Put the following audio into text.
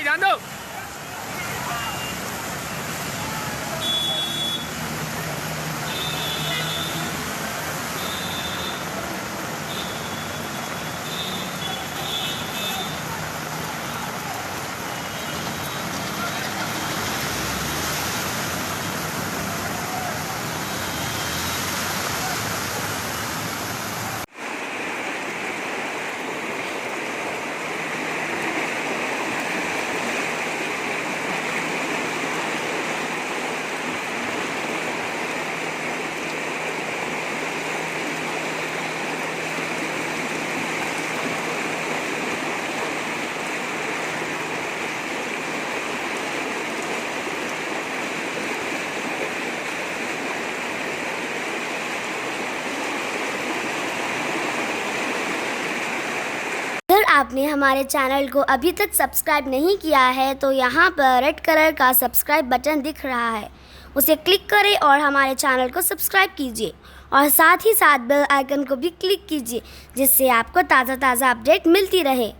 ध्यान दो। अगर आपने हमारे चैनल को अभी तक सब्सक्राइब नहीं किया है तो यहाँ पर रेड कलर का सब्सक्राइब बटन दिख रहा है, उसे क्लिक करें और हमारे चैनल को सब्सक्राइब कीजिए और साथ ही साथ बेल आइकन को भी क्लिक कीजिए, जिससे आपको ताज़ा अपडेट मिलती रहे।